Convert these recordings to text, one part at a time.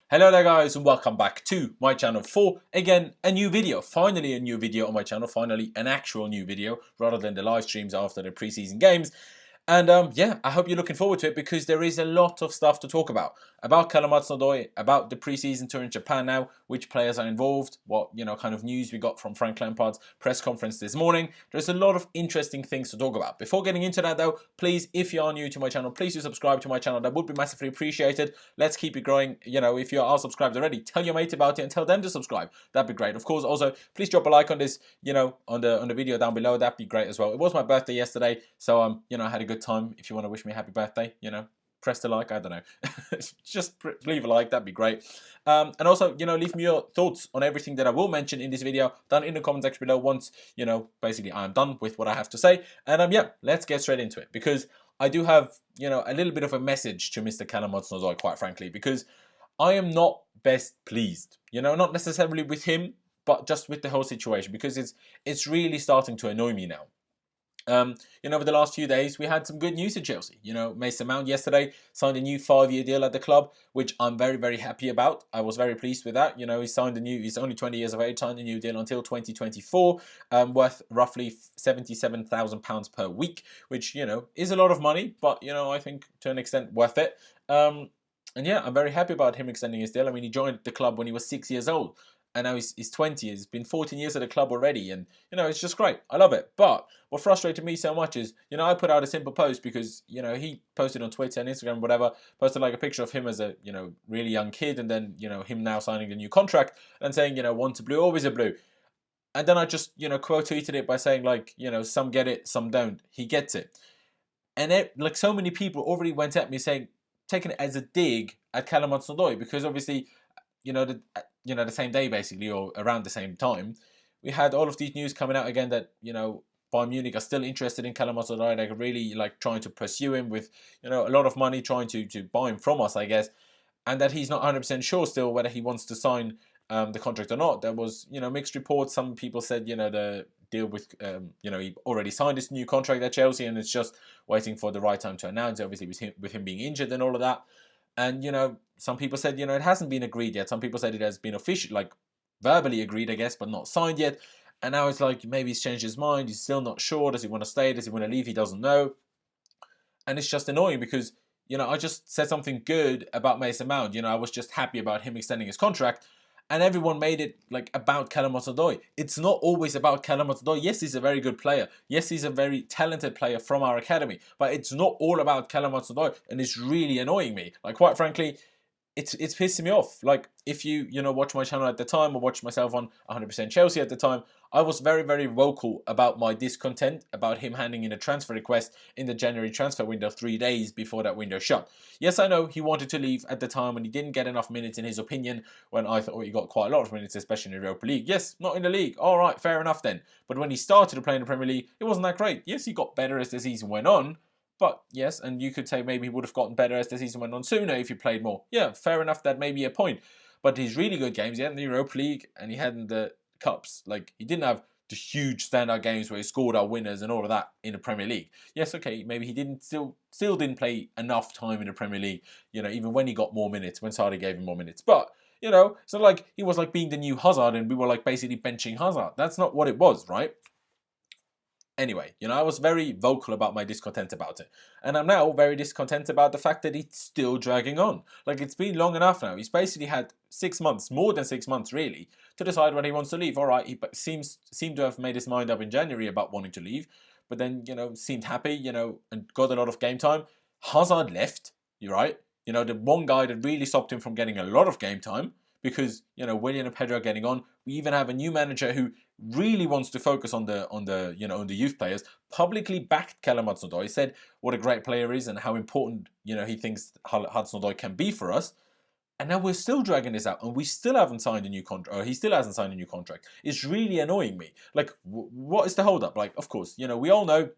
Hello there guys and welcome back to my channel for, again, a new video. Finally a new video on my channel, finally an actual new video rather than the live streams after the preseason games. And yeah, I hope you're looking forward to it because there is a lot of stuff to talk about Hudson-Odoi, about the preseason tour in Japan now, which players are involved, what kind of news we got from Frank Lampard's press conference this morning. There's a lot of interesting things to talk about. Before getting into that though, please, if you are new to my channel, please do subscribe to my channel. That would be massively appreciated. Let's keep it growing. If you are subscribed already, tell your mate about it and tell them to subscribe. That'd be great. Of course, also please drop a like on this, on the video down below. That'd be great as well. It was my birthday yesterday, so I had a good time. If you want to wish me a happy birthday, press the like. I don't know. Just leave a like. That'd be great. And also, leave me your thoughts on everything that I will mention in this video down in the comment section below once, basically I'm done with what I have to say. And yeah, let's get straight into it because I do have, a little bit of a message to Mr. Hudson-Odoi, quite frankly, because I am not best pleased, not necessarily with him, but just with the whole situation because it's really starting to annoy me now. Over the last few days, we had some good news at Chelsea. Mason Mount yesterday signed a new 5-year deal at the club, which I'm very, very happy about. I was very pleased with that. He's only 20 years of age, signed a new deal until 2024, worth roughly £77,000 per week, which, is a lot of money, but, I think to an extent worth it. And yeah, I'm very happy about him extending his deal. I mean, he joined the club when he was 6 years old. And now he's 20. He's been 14 years at the club already. And, it's just great. I love it. But what frustrated me so much is, I put out a simple post because, he posted on Twitter and Instagram, whatever, posted like a picture of him as a, really young kid. And then, him now signing the new contract and saying, once a blue, always a blue. And then I just, quote tweeted it by saying like, some get it, some don't. He gets it. And so many people already went at me saying, taking it as a dig at Hudson-Odoi because obviously, the same day basically, or around the same time, we had all of these news coming out again that, Bayern Munich are still interested in Hudson-Odoi. They're really trying to pursue him with, a lot of money, trying to buy him from us, I guess. And that he's not 100% sure still whether he wants to sign the contract or not. There was, mixed reports. Some people said, the deal with, he already signed his new contract at Chelsea and it's just waiting for the right time to announce, obviously with him being injured and all of that. And, some people said, it hasn't been agreed yet. Some people said it has been official, verbally agreed, I guess, but not signed yet. And now it's like, maybe he's changed his mind. He's still not sure. Does he want to stay? Does he want to leave? He doesn't know. And it's just annoying because, I just said something good about Mason Mount. I was just happy about him extending his contract. And everyone made it about Hudson-Odoi. It's not always about Hudson-Odoi. Yes, he's a very good player. Yes, he's a very talented player from our academy. But it's not all about Hudson-Odoi. And it's really annoying me. Quite frankly, it's pissing me off. If you watch my channel at the time or watch myself on 100% Chelsea at the time, I was very, very vocal about my discontent about him handing in a transfer request in the January transfer window 3 days before that window shut. Yes, I know he wanted to leave at the time and he didn't get enough minutes in his opinion when I thought he got quite a lot of minutes, especially in the Europa League. Yes, not in the league. All right, fair enough then. But when he started to play in the Premier League, it wasn't that great. Yes, he got better as the season went on. But yes, and you could say maybe he would have gotten better as the season went on sooner if he played more. Yeah, fair enough, that may be a point. But his really good games, he had in the Europa League and he had in the Cups. He didn't have the huge standout games where he scored our winners and all of that in the Premier League. Yes, okay, maybe he didn't still didn't play enough time in the Premier League, even when he got more minutes, when Sarri gave him more minutes. But, it's not like he was being the new Hazard and we were basically benching Hazard. That's not what it was, right? Anyway, I was very vocal about my discontent about it. And I'm now very discontent about the fact that it's still dragging on. It's been long enough now. He's basically had 6 months, more than 6 months really, to decide when he wants to leave. All right, he seemed to have made his mind up in January about wanting to leave. But then, seemed happy, and got a lot of game time. Hazard left, you're right. The one guy that really stopped him from getting a lot of game time. Because, Willian and Pedro are getting on. We even have a new manager who really wants to focus on the youth players. Publicly backed Hudson-Odoi, said what a great player is and how important, he thinks Hudson-Odoi can be for us. And now we're still dragging this out and we still haven't signed a new contract, or he still hasn't signed a new contract. It's really annoying me. What is the holdup? Of course, we all know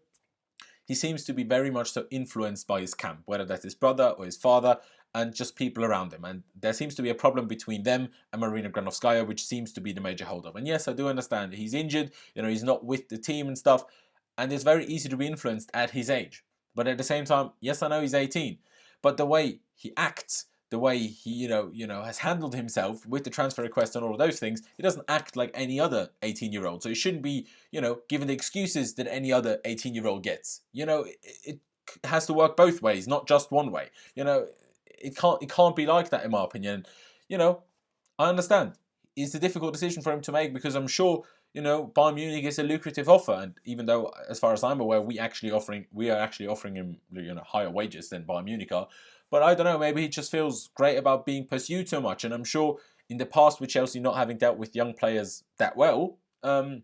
he seems to be very much so influenced by his camp, whether that's his brother or his father, and just people around him. And there seems to be a problem between them and Marina Granovskaya, which seems to be the major holdup. And yes, I do understand he's injured, he's not with the team and stuff, and it's very easy to be influenced at his age. But at the same time, yes, I know he's 18, but the way he acts, the way he, has handled himself with the transfer request and all of those things, he doesn't act like any other 18-year-old. So he shouldn't be, given the excuses that any other 18-year-old gets. It has to work both ways, not just one way. It can't be like that, in my opinion. I understand. It's a difficult decision for him to make because I'm sure, Bayern Munich is a lucrative offer, and even though, as far as I'm aware, we are actually offering him, higher wages than Bayern Munich are. But I don't know, maybe he just feels great about being pursued so much, and I'm sure in the past with Chelsea not having dealt with young players that well, and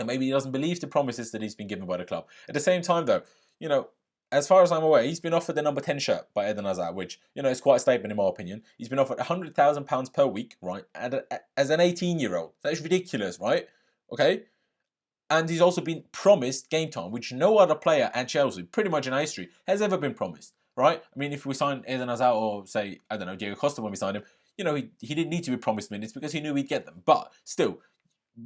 maybe he doesn't believe the promises that he's been given by the club. At the same time, though, as far as I'm aware, he's been offered the number 10 shirt by Eden Hazard, which, is quite a statement in my opinion. He's been offered £100,000 per week, right, as an 18-year-old. That is ridiculous, right? Okay? And he's also been promised game time, which no other player at Chelsea, pretty much in history, has ever been promised, right? I mean, if we signed Eden Hazard or, say, I don't know, Diego Costa when we signed him, he didn't need to be promised minutes because he knew he'd get them. But still,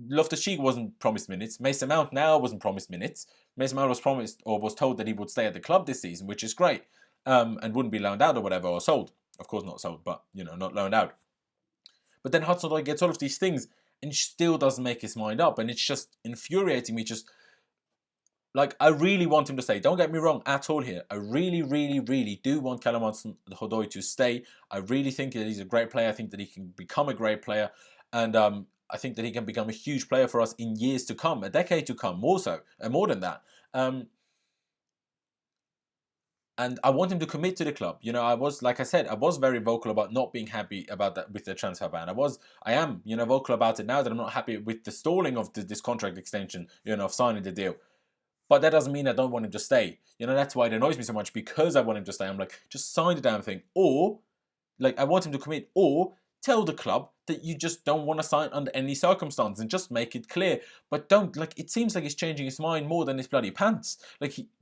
Loftus-Cheek wasn't promised minutes. Mason Mount now wasn't promised minutes. Mason Mount was promised or was told that he would stay at the club this season, which is great, and wouldn't be loaned out or whatever, or sold. Of course not sold, but, not loaned out. But then Hudson-Odoi gets all of these things and still doesn't make his mind up, and it's just infuriating me. I really want him to stay. Don't get me wrong at all here. I really, really, really do want Callum Hudson-Odoi to stay. I really think that he's a great player. I think that he can become a great player, and I think that he can become a huge player for us in years to come, a decade to come, more so, and more than that. And I want him to commit to the club. Like I said, I was very vocal about not being happy about that with the transfer ban. I am, vocal about it now that I'm not happy with the stalling of this contract extension, of signing the deal. But that doesn't mean I don't want him to stay. That's why it annoys me so much, because I want him to stay. I'm like, just sign the damn thing. Or, I want him to commit, or tell the club that you just don't want to sign under any circumstance and just make it clear. But don't, it seems like he's changing his mind more than his bloody pants.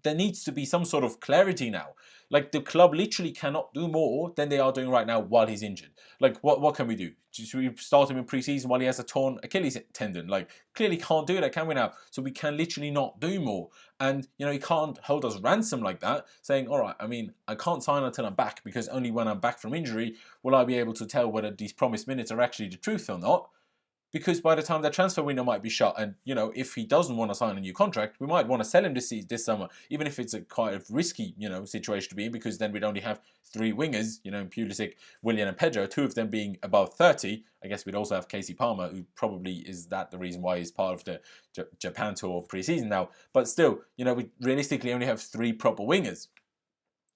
There needs to be some sort of clarity now. The club literally cannot do more than they are doing right now while he's injured. What can we do? Should we start him in pre-season while he has a torn Achilles tendon? Clearly can't do that, can we now? So we can literally not do more. And, he can't hold us ransom like that, saying, all right, I can't sign until I'm back, because only when I'm back from injury will I be able to tell whether these promised minutes are actually the truth or not. Because by the time the transfer window might be shut, and, if he doesn't want to sign a new contract, we might want to sell him this summer, even if it's a quite a risky, situation to be in, because then we'd only have three wingers, Pulisic, Willian and Pedro, two of them being above 30. I guess we'd also have Casey Palmer, who probably is that the reason why he's part of the Japan tour pre-season now. But still, we realistically only have three proper wingers.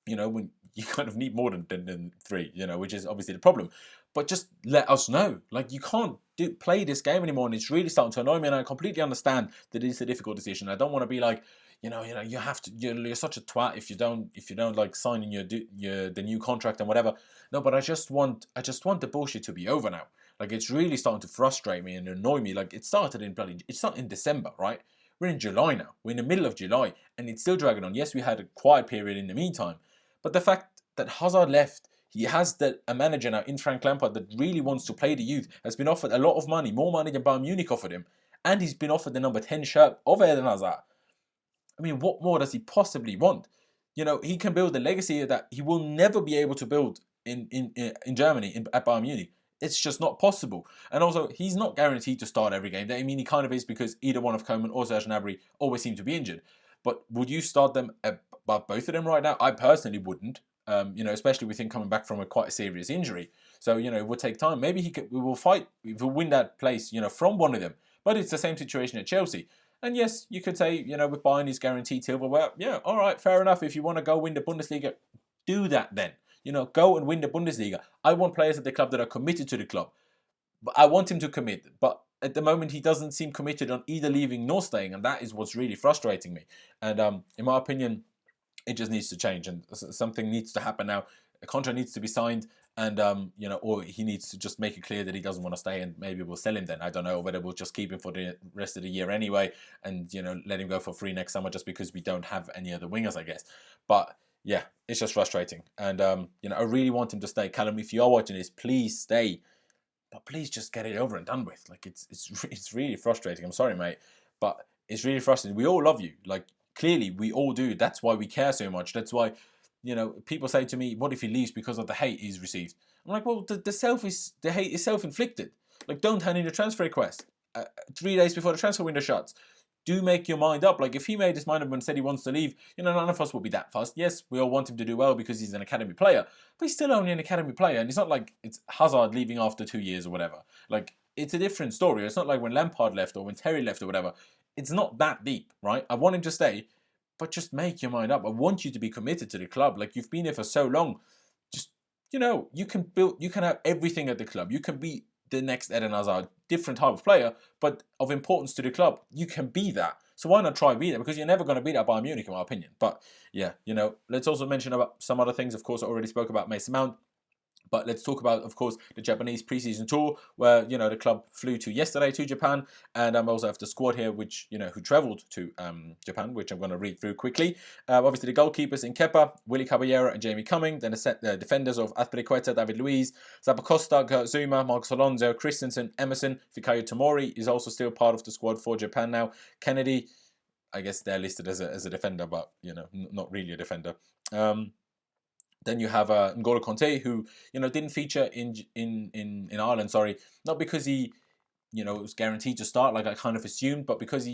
When you kind of need more than three, which is obviously the problem. But just let us know. You can't play this game anymore, and it's really starting to annoy me. And I completely understand that it's a difficult decision. I don't want to be like, you have to. You're such a twat if you don't like signing the new contract and whatever. No, but I just want the bullshit to be over now. It's really starting to frustrate me and annoy me. It's started in December, right? We're in July now. We're in the middle of July, and it's still dragging on. Yes, we had a quiet period in the meantime, but the fact that Hazard left. He has a manager now in Frank Lampard that really wants to play the youth, has been offered a lot of money, more money than Bayern Munich offered him, and he's been offered the number 10 shirt of Eden Hazard. What more does he possibly want? He can build a legacy that he will never be able to build in Germany, at Bayern Munich. It's just not possible. And also, he's not guaranteed to start every game. He kind of is, because either one of Koeman or Serge Gnabry always seem to be injured. But would you start them above both of them right now? I personally wouldn't. Especially with him coming back from quite a serious injury. So, it would take time. Maybe we will fight, we'll win that place, from one of them. But it's the same situation at Chelsea. And yes, you could say, with Bayern he's guaranteed silverware. Yeah, all right, fair enough. If you want to go win the Bundesliga, do that then. Go and win the Bundesliga. I want players at the club that are committed to the club. But I want him to commit. But at the moment, he doesn't seem committed on either leaving nor staying. And that is what's really frustrating me. And in my opinion, it just needs to change, and something needs to happen now. A contract needs to be signed, and or he needs to just make it clear that he doesn't want to stay, and maybe we'll sell him then. I don't know whether we'll just keep him for the rest of the year anyway, and let him go for free next summer just because we don't have any other wingers, I guess. But yeah, it's just frustrating, and I really want him to stay. Callum, if you are watching this, please stay, but please just get it over and done with. It's really frustrating. I'm sorry, mate, but it's really frustrating. We all love you, clearly, we all do. That's why we care so much. That's why, you know, people say to me, what if he leaves because of the hate he's received? I'm like, well, the hate is self-inflicted. Like, don't hand in your transfer request 3 days before the transfer window shuts. Do make your mind up. Like, if he made his mind up and said he wants to leave, you know, none of us will be that fussed. Yes, we all want him to do well because he's an academy player, but he's still only an academy player, and it's not like it's Hazard leaving after 2 years or whatever. Like, it's a different story. It's not like when Lampard left or when Terry left or whatever. It's not that deep, right? I want him to stay, but just make your mind up. I want you to be committed to the club. Like, you've been here for so long. Just, you know, you can have everything at the club. You can be the next Eden Hazard, different type of player, but of importance to the club. You can be that. So why not try be that? Because you're never going to beat that Bayern Munich, in my opinion. But yeah, you know, let's also mention about some other things. Of course, I already spoke about Mason Mount. But let's talk about, of course, the Japanese preseason tour, where, you know, the club flew to yesterday to Japan, and I also have the squad here, which, you know, who travelled to Japan, which I'm going to read through quickly. Obviously, the goalkeepers in Kepa, Willy Caballero and Jamie Cumming. Then the defenders of Azpilicueta, David Luiz, Zappacosta, Gert Zuma, Marcos Alonso, Christensen, Emerson, Fikayo Tomori is also still part of the squad for Japan now. Kennedy, I guess they're listed as a defender, but, you know, not really a defender. Then you have N'Golo Conte, who, you know, didn't feature in Ireland. Sorry, not because he, you know, was guaranteed to start, like I kind of assumed, but because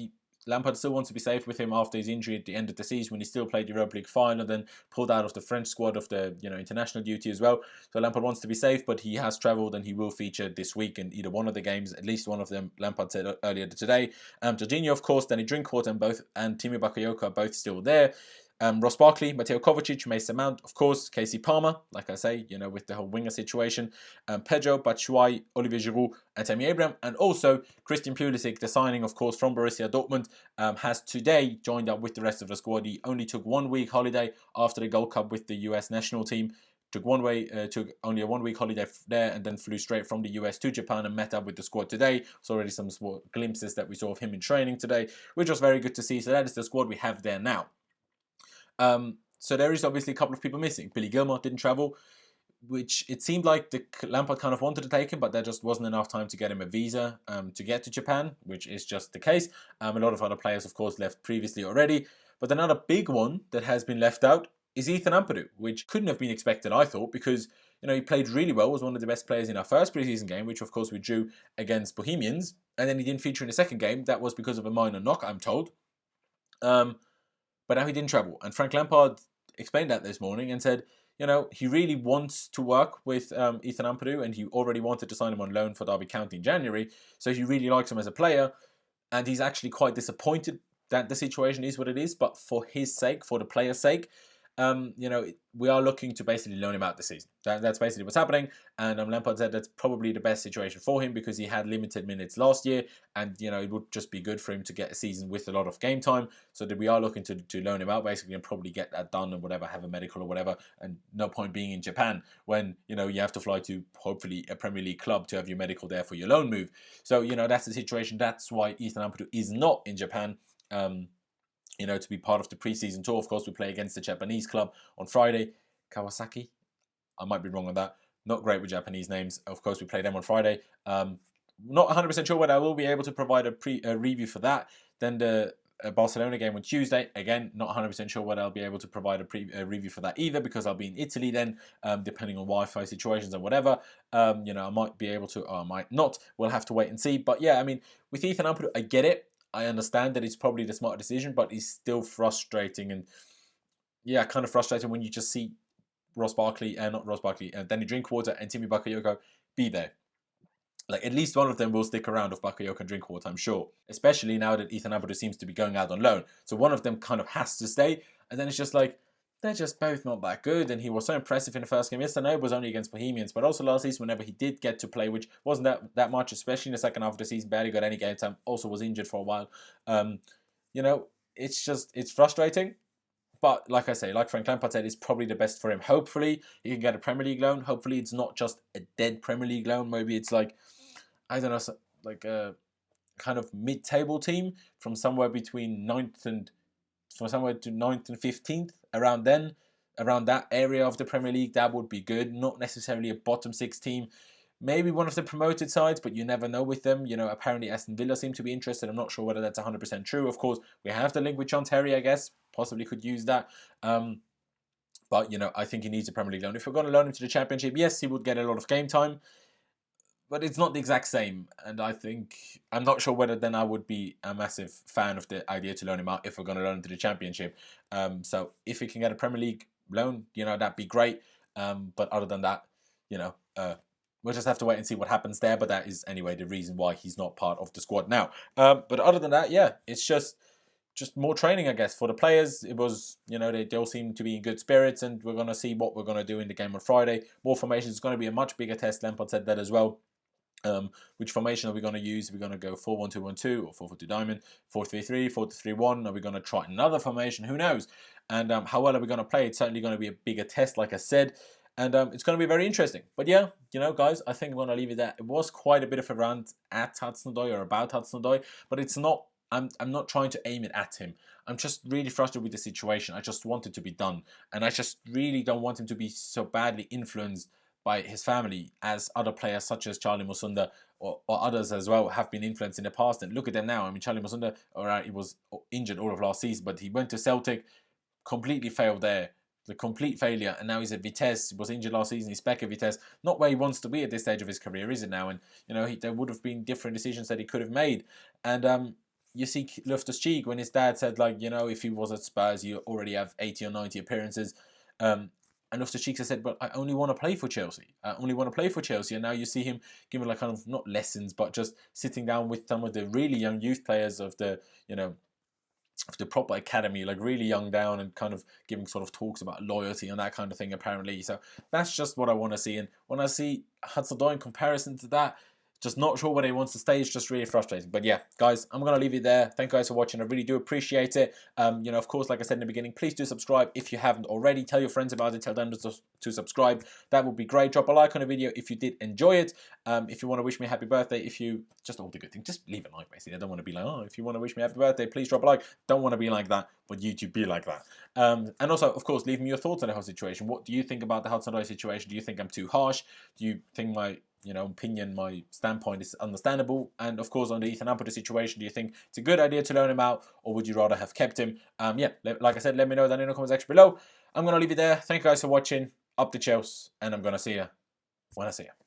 Lampard still wants to be safe with him after his injury at the end of the season, when he still played the Europa League final, then pulled out of the French squad of the, you know, international duty as well. So Lampard wants to be safe, but he has travelled and he will feature this week in either one of the games, at least one of them. Lampard said earlier today. Jorginho, of course, Danny Drinkwater and Timi Bakayoko are both still there. Ross Barkley, Mateo Kovacic, Mason Mount, of course, Casey Palmer, like I say, you know, with the whole winger situation, Pedro, Batshuayi, Olivier Giroud, and Tammy Abraham, and also Christian Pulisic, the signing, of course, from Borussia Dortmund, has today joined up with the rest of the squad. He only took 1 week holiday after the Gold Cup with the US national team. Took only a 1 week holiday there, and then flew straight from the US to Japan and met up with the squad today. It's already some small glimpses that we saw of him in training today, which was very good to see. So that is the squad we have there now. So there is obviously a couple of people missing. Billy Gilmore didn't travel, which it seemed like the Lampard kind of wanted to take him, but there just wasn't enough time to get him a visa to get to Japan, which is just the case. A lot of other players, of course, left previously already. But another big one that has been left out is Ethan Ampadu, which couldn't have been expected, I thought, because, you know, he played really well, was one of the best players in our first preseason game, which of course we drew against Bohemians, and then he didn't feature in the second game. That was because of a minor knock, I'm told. But now he didn't travel. And Frank Lampard explained that this morning and said, you know, he really wants to work with Ethan Ampadu, and he already wanted to sign him on loan for Derby County in January. So he really likes him as a player. And he's actually quite disappointed that the situation is what it is. But for his sake, for the player's sake, you know, we are looking to basically loan him out this season. That's basically what's happening. And Lampard said that's probably the best situation for him because he had limited minutes last year, and, you know, it would just be good for him to get a season with a lot of game time. So that we are looking to loan him out basically and probably get that done and whatever, have a medical or whatever. And no point being in Japan when, you know, you have to fly to hopefully a Premier League club to have your medical there for your loan move. So, you know, that's the situation. That's why Ethan Ampadu is not in Japan. You know, to be part of the preseason tour. Of course, we play against the Japanese club on Friday. Kawasaki? I might be wrong on that. Not great with Japanese names. Of course, we play them on Friday. Not 100% sure whether I will be able to provide a review for that. Then the Barcelona game on Tuesday. Again, not 100% sure whether I'll be able to provide a review for that either, because I'll be in Italy then, depending on Wi-Fi situations and whatever. You know, I might be able to, or I might not. We'll have to wait and see. But yeah, I mean, with Ethan Ampadu, I get it. I understand that it's probably the smart decision, but it's still frustrating. And yeah, kind of frustrating when you just see Danny Drinkwater and Timi Bakayoko be there. Like, at least one of them will stick around of Bakayoko and Drinkwater, I'm sure. Especially now that Ethan Ampadu seems to be going out on loan. So one of them kind of has to stay. And then it's just like, they're just both not that good. And he was so impressive in the first game. Yes, I know it was only against Bohemians, but also last season, whenever he did get to play, which wasn't that much, especially in the second half of the season, barely got any game time, also was injured for a while. You know, it's frustrating. But like I say, like Frank Lampard said, it's probably the best for him. Hopefully, he can get a Premier League loan. Hopefully, it's not just a dead Premier League loan. Maybe it's like, I don't know, like a kind of mid-table team from somewhere between 9th and 15th, around that area of the Premier League. That would be good. Not necessarily a bottom six team. Maybe one of the promoted sides, but you never know with them. You know, apparently Aston Villa seem to be interested. I'm not sure whether that's 100% true. Of course, we have the link with John Terry, I guess. Possibly could use that. But, you know, I think he needs a Premier League loan. If we're going to loan him to the Championship, yes, he would get a lot of game time, but it's not the exact same. And I think, I'm not sure whether then I would be a massive fan of the idea to loan him out if we're going to loan him to the Championship. So if we can get a Premier League loan, you know, that'd be great. But other than that, you know, we'll just have to wait and see what happens there. But that is, anyway, the reason why he's not part of the squad now. But other than that, yeah, it's just more training, I guess, for the players. It was, you know, they all seem to be in good spirits, and we're going to see what we're going to do in the game on Friday. More formations. It's going to be a much bigger test. Lampard said that as well. Which formation are we going to use? Are we going to go 4-1-2-1-2 or 4-4-2 diamond, 4-3-3, 4-3-1? Are we going to try another formation? Who knows? And how well are we going to play? It's certainly going to be a bigger test, like I said. And it's going to be very interesting. But yeah, you know, guys, I think I'm going to leave it there. It was quite a bit of a rant at Hudson-Odoi or about Hudson-Odoi, but it's not. I'm not trying to aim it at him. I'm just really frustrated with the situation. I just want it to be done. And I just really don't want him to be so badly influenced by his family as other players such as Charlie Musunda or others as well have been influenced in the past. And look at them now. I mean, Charlie Musunda, alright, he was injured all of last season, but he went to Celtic, completely failed there. The complete failure, and now he's at Vitesse. He was injured last season. He's back at Vitesse. Not where he wants to be at this stage of his career, is it now? And you know, there would have been different decisions that he could have made. And you see Loftus-Cheek when his dad said, like, you know, if he was at Spurs, you already have 80 or 90 appearances. And Loftus-Cheek said, but I only want to play for Chelsea. I only want to play for Chelsea. And now you see him giving like kind of not lessons, but just sitting down with some of the really young youth players of the, you know, of the proper academy, like really young down, and kind of giving sort of talks about loyalty and that kind of thing, apparently. So that's just what I want to see. And when I see Hudson-Odoi in comparison to that, just not sure where he wants to stay. It's just really frustrating. But yeah, guys, I'm going to leave it there. Thank you guys for watching. I really do appreciate it. You know, of course, like I said in the beginning, please do subscribe if you haven't already. Tell your friends about it. Tell them to subscribe. That would be great. Drop a like on the video if you did enjoy it. If you want to wish me a happy birthday, if you, just all the good things, just leave a like, basically. I don't want to be like, oh, if you want to wish me a happy birthday, please drop a like. Don't want to be like that, but YouTube be like that. And also, of course, leave me your thoughts on the whole situation. What do you think about the Hudson-Odoi situation? Do you think I'm too harsh? Do you think my opinion, my standpoint is understandable? And of course, on the Ethan Ampadu situation, do you think it's a good idea to loan him out, or would you rather have kept him? Yeah, like I said, let me know that in the comment section below. I'm going to leave it there. Thank you guys for watching. Up the Chelsea, and I'm going to see you when I see you.